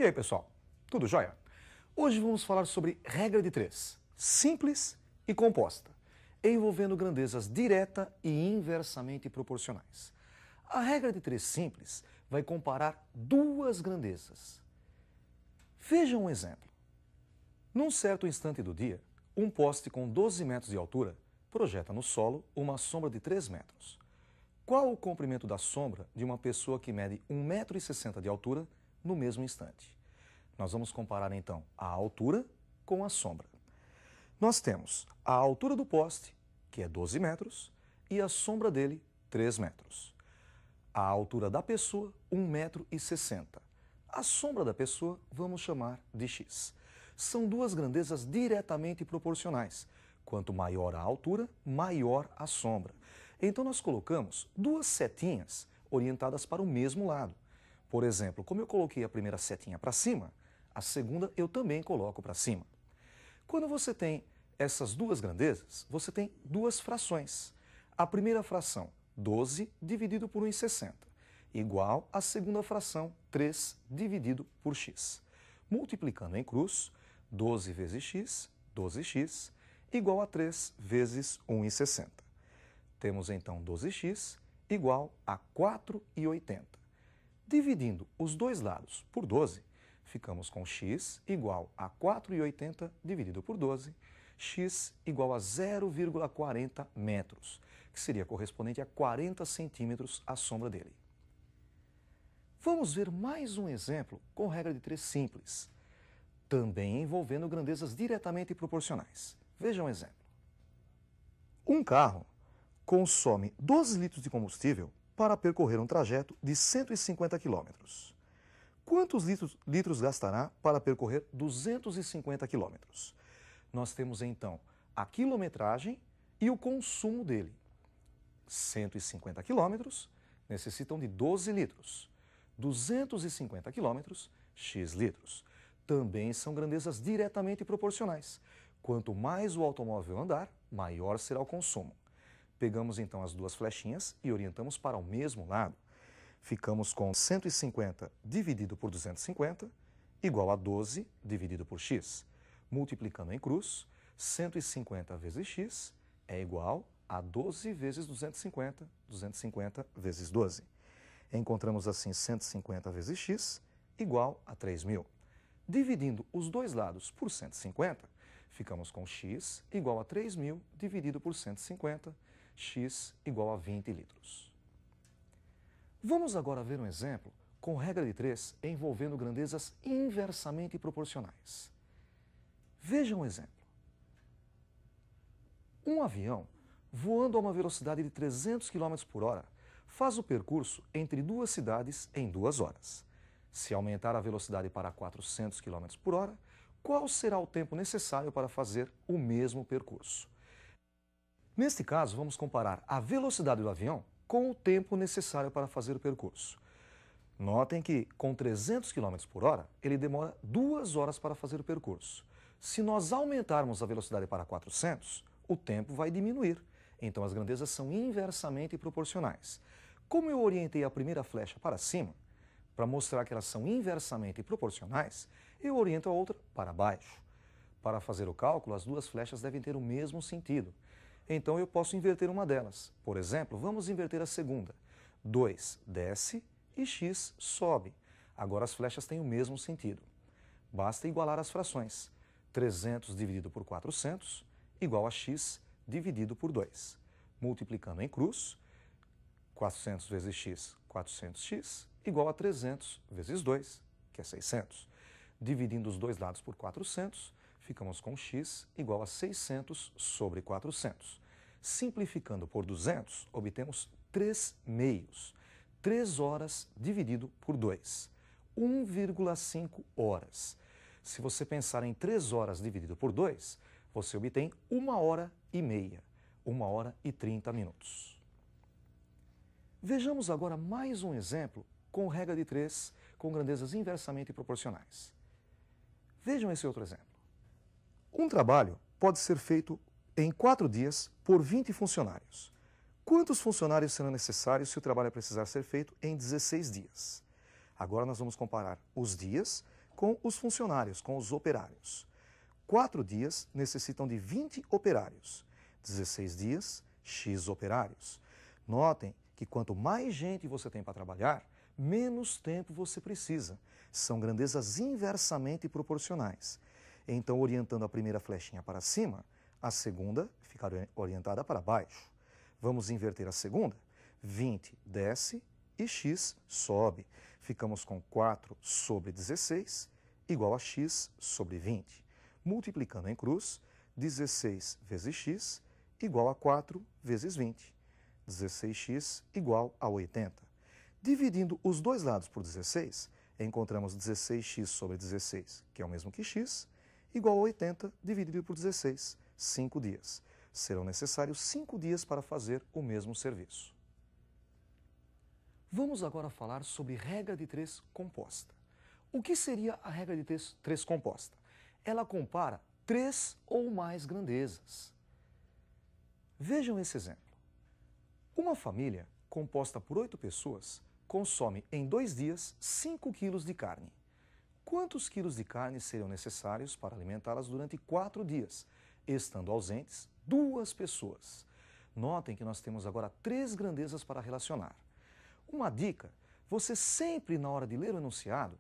E aí, pessoal? Tudo jóia? Hoje vamos falar sobre regra de 3, simples e composta, envolvendo grandezas direta e inversamente proporcionais. A regra de 3 simples vai comparar duas grandezas. Veja um exemplo. Num certo instante do dia, um poste com 12 metros de altura projeta no solo uma sombra de 3 metros. Qual o comprimento da sombra de uma pessoa que mede 1,60 m de altura no mesmo instante? Nós vamos comparar então a altura com a sombra. Nós temos a altura do poste, que é 12 metros, e a sombra dele, 3 metros. A altura da pessoa, 1,60 m. A sombra da pessoa vamos chamar de x. São duas grandezas diretamente proporcionais. Quanto maior a altura, maior a sombra. Então nós colocamos duas setinhas orientadas para o mesmo lado. Por exemplo, como eu coloquei a primeira setinha para cima, a segunda eu também coloco para cima. Quando você tem essas duas grandezas, você tem duas frações. A primeira fração, 12 dividido por 1,60, igual à segunda fração, 3 dividido por x. Multiplicando em cruz, 12 vezes x, 12x, igual a 3 vezes 1,60. Temos então 12x igual a 4,80. Dividindo os dois lados por 12, ficamos com x igual a 4,80 dividido por 12, x igual a 0,40 metros, que seria correspondente a 40 centímetros a sombra dele. Vamos ver mais um exemplo com regra de 3 simples, também envolvendo grandezas diretamente proporcionais. Veja um exemplo. Um carro consome 12 litros de combustível para percorrer um trajeto de 150 km. Quantos litros gastará para percorrer 250 km? Nós temos então a quilometragem e o consumo dele. 150 km necessitam de 12 litros. 250 km, x litros. Também são grandezas diretamente proporcionais. Quanto mais o automóvel andar, maior será o consumo. Pegamos então as duas flechinhas e orientamos para o mesmo lado. Ficamos com 150 dividido por 250, igual a 12 dividido por x. Multiplicando em cruz, 150 vezes x é igual a 12 vezes 250, 250 vezes 12. Encontramos assim 150 vezes x igual a 3.000. Dividindo os dois lados por 150, ficamos com x igual a 3.000 dividido por 150, x igual a 20 litros. Vamos agora ver um exemplo com regra de 3 envolvendo grandezas inversamente proporcionais. Veja um exemplo. Um avião, voando a uma velocidade de 300 km por hora, faz o percurso entre duas cidades em 2 horas. Se aumentar a velocidade para 400 km por hora, qual será o tempo necessário para fazer o mesmo percurso? Neste caso, vamos comparar a velocidade do avião com o tempo necessário para fazer o percurso. Notem que, com 300 km por hora, ele demora 2 horas para fazer o percurso. Se nós aumentarmos a velocidade para 400, o tempo vai diminuir. Então, as grandezas são inversamente proporcionais. Como eu orientei a primeira flecha para cima, para mostrar que elas são inversamente proporcionais, eu oriento a outra para baixo. Para fazer o cálculo, as duas flechas devem ter o mesmo sentido. Então eu posso inverter uma delas. Por exemplo, vamos inverter a segunda. 2 desce e x sobe. Agora as flechas têm o mesmo sentido. Basta igualar as frações. 300 dividido por 400 igual a x dividido por 2. Multiplicando em cruz, 400 vezes x, 400x, igual a 300 vezes 2, que é 600. Dividindo os dois lados por 400, ficamos com x igual a 600 sobre 400. Simplificando por 200, obtemos 3 meios. 3 horas dividido por 2. 1,5 horas. Se você pensar em 3 horas dividido por 2, você obtém 1h30. 1h30 minutos. Vejamos agora mais um exemplo com regra de 3, com grandezas inversamente proporcionais. Vejam esse outro exemplo. Um trabalho pode ser feito em 4 dias por 20 funcionários. Quantos funcionários serão necessários se o trabalho precisar ser feito em 16 dias? Agora nós vamos comparar os dias com os funcionários, com os operários. 4 dias necessitam de 20 operários. 16 dias, X operários. Notem que quanto mais gente você tem para trabalhar, menos tempo você precisa. São grandezas inversamente proporcionais. Então, orientando a primeira flechinha para cima, a segunda ficará orientada para baixo. Vamos inverter a segunda. 20 desce e x sobe. Ficamos com 4 sobre 16 igual a x sobre 20. Multiplicando em cruz, 16 vezes x igual a 4 vezes 20. 16x igual a 80. Dividindo os dois lados por 16, encontramos 16x sobre 16, que é o mesmo que x, igual a 80 dividido por 16, 5 dias. Serão necessários 5 dias para fazer o mesmo serviço. Vamos agora falar sobre regra de 3 composta. O que seria a regra de 3 composta? Ela compara 3 ou mais grandezas. Vejam esse exemplo. Uma família composta por 8 pessoas consome em 2 dias 5 quilos de carne. Quantos quilos de carne seriam necessários para alimentá-las durante 4 dias, estando ausentes 2 pessoas? Notem que nós temos agora 3 grandezas para relacionar. Uma dica, você sempre na hora de ler o enunciado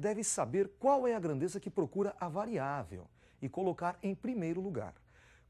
deve saber qual é a grandeza que procura a variável e colocar em primeiro lugar.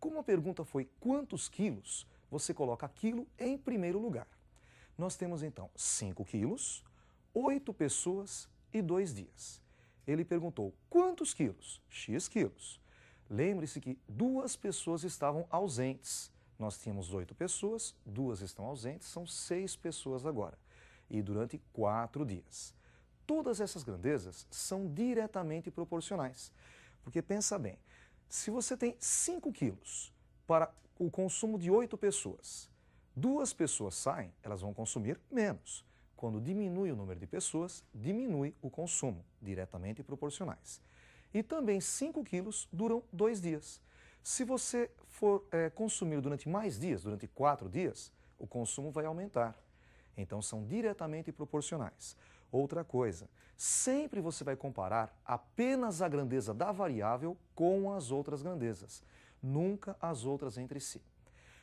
Como a pergunta foi quantos quilos, você coloca quilo em primeiro lugar. Nós temos então 5 quilos, 8 pessoas e 2 dias. Ele perguntou quantos quilos? X quilos. Lembre-se que 2 pessoas estavam ausentes. Nós tínhamos 8 pessoas, 2 estão ausentes, são 6 pessoas agora. E durante 4 dias. Todas essas grandezas são diretamente proporcionais. Porque pensa bem, se você tem 5 quilos para o consumo de 8 pessoas, 2 pessoas saem, elas vão consumir menos. Quando diminui o número de pessoas, diminui o consumo, diretamente proporcionais. E também 5 quilos duram 2 dias. Se você for consumir durante mais dias, durante 4 dias, o consumo vai aumentar. Então são diretamente proporcionais. Outra coisa, sempre você vai comparar apenas a grandeza da variável com as outras grandezas, nunca as outras entre si.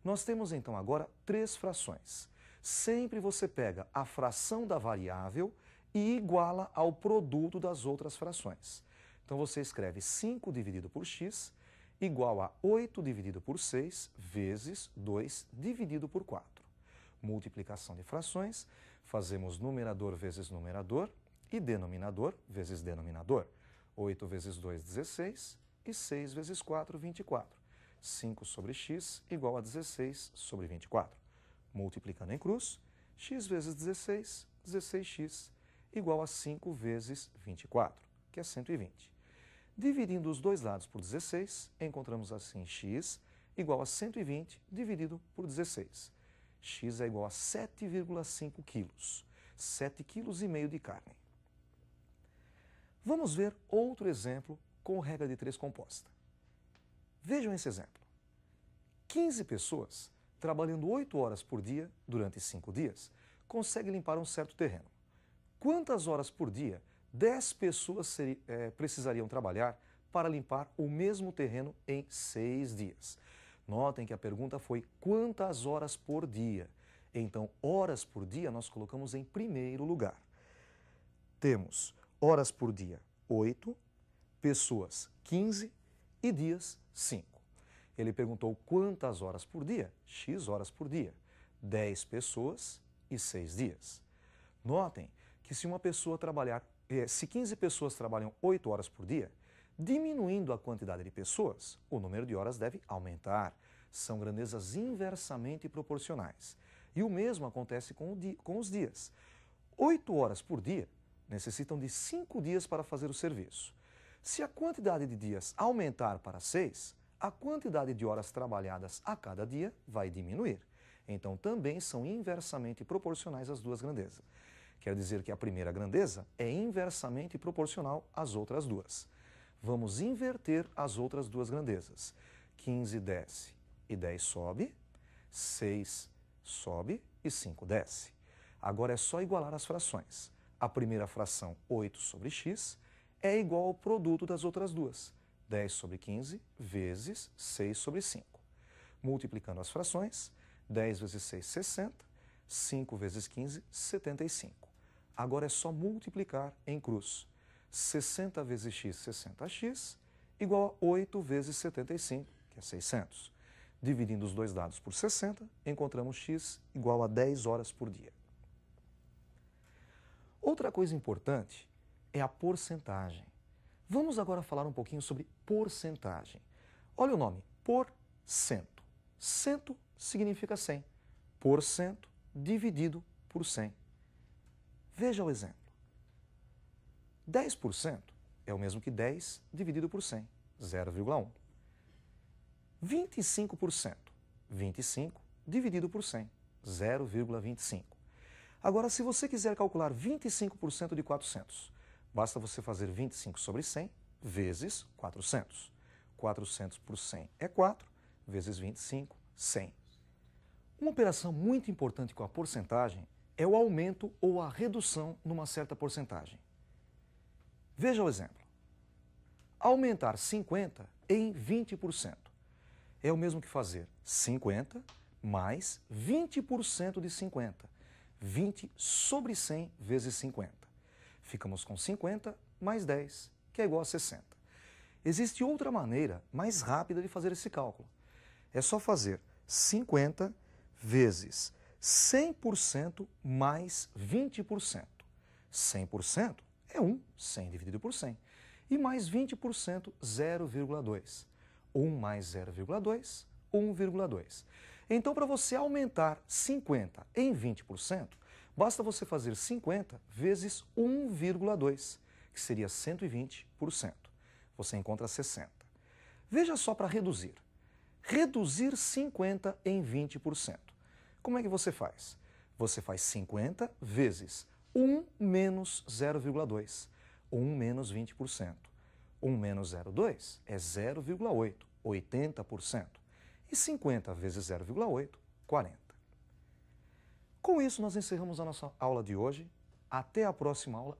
Nós temos então agora 3 frações. Sempre você pega a fração da variável e iguala ao produto das outras frações. Então você escreve 5 dividido por x igual a 8 dividido por 6 vezes 2 dividido por 4. Multiplicação de frações, fazemos numerador vezes numerador e denominador vezes denominador. 8 vezes 2, 16 e 6 vezes 4, 24. 5 sobre x igual a 16 sobre 24. Multiplicando em cruz, x vezes 16, 16x igual a 5 vezes 24, que é 120. Dividindo os dois lados por 16, encontramos assim x igual a 120 dividido por 16. X é igual a 7,5 quilos, 7,5 kg de carne. Vamos ver outro exemplo com regra de 3 composta. Vejam esse exemplo. 15 pessoas, trabalhando 8 horas por dia durante 5 dias, conseguem limpar um certo terreno. Quantas horas por dia 10 pessoas precisariam trabalhar para limpar o mesmo terreno em 6 dias? Notem que a pergunta foi quantas horas por dia. Então, horas por dia nós colocamos em primeiro lugar. Temos horas por dia 8, pessoas 15 e dias 5. Ele perguntou quantas horas por dia? X horas por dia. 10 pessoas e 6 dias. Notem que se uma pessoa trabalhar, se 15 pessoas trabalham 8 horas por dia, diminuindo a quantidade de pessoas, o número de horas deve aumentar. São grandezas inversamente proporcionais. E o mesmo acontece com os dias. 8 horas por dia necessitam de 5 dias para fazer o serviço. Se a quantidade de dias aumentar para 6, a quantidade de horas trabalhadas a cada dia vai diminuir. Então também são inversamente proporcionais as duas grandezas. Quer dizer que a primeira grandeza é inversamente proporcional às outras duas. Vamos inverter as outras duas grandezas. 15 desce e 10 sobe, 6 sobe e 5 desce. Agora é só igualar as frações. A primeira fração, 8 sobre x, é igual ao produto das outras duas, 10 sobre 15 vezes 6 sobre 5. Multiplicando as frações, 10 vezes 6, 60, 5 vezes 15, 75. Agora é só multiplicar em cruz. 60 vezes x, 60x, igual a 8 vezes 75, que é 600. Dividindo os dois dados por 60, encontramos x igual a 10 horas por dia. Outra coisa importante é a porcentagem. Vamos agora falar um pouquinho sobre porcentagem. Olha o nome, porcento. Cento significa 100. Porcento dividido por 100. Veja o exemplo. 10% é o mesmo que 10 dividido por 100, 0,1. 25%, 25 dividido por 100, 0,25. Agora, se você quiser calcular 25% de 400, basta você fazer 25 sobre 100 vezes 400. 400 por 100 é 4, vezes 25, 100. Uma operação muito importante com a porcentagem é o aumento ou a redução numa certa porcentagem. Veja o exemplo. Aumentar 50 em 20% é o mesmo que fazer 50 mais 20% de 50. 20 sobre 100 vezes 50. Ficamos com 50 mais 10, que é igual a 60. Existe outra maneira mais rápida de fazer esse cálculo. É só fazer 50 vezes 100% mais 20%. 100% é 1, 100 dividido por 100. E mais 20%, 0,2. 1 mais 0,2, 1,2. Então, para você aumentar 50 em 20%, basta você fazer 50 vezes 1,2, que seria 120%. Você encontra 60. Veja só para reduzir. Reduzir 50 em 20%. Como é que você faz? Você faz 50 vezes 1 menos 0,2. 1 menos 20%. 1 menos 0,2 é 0,8, 80%. E 50 vezes 0,8, 40. Com isso, nós encerramos a nossa aula de hoje. Até a próxima aula.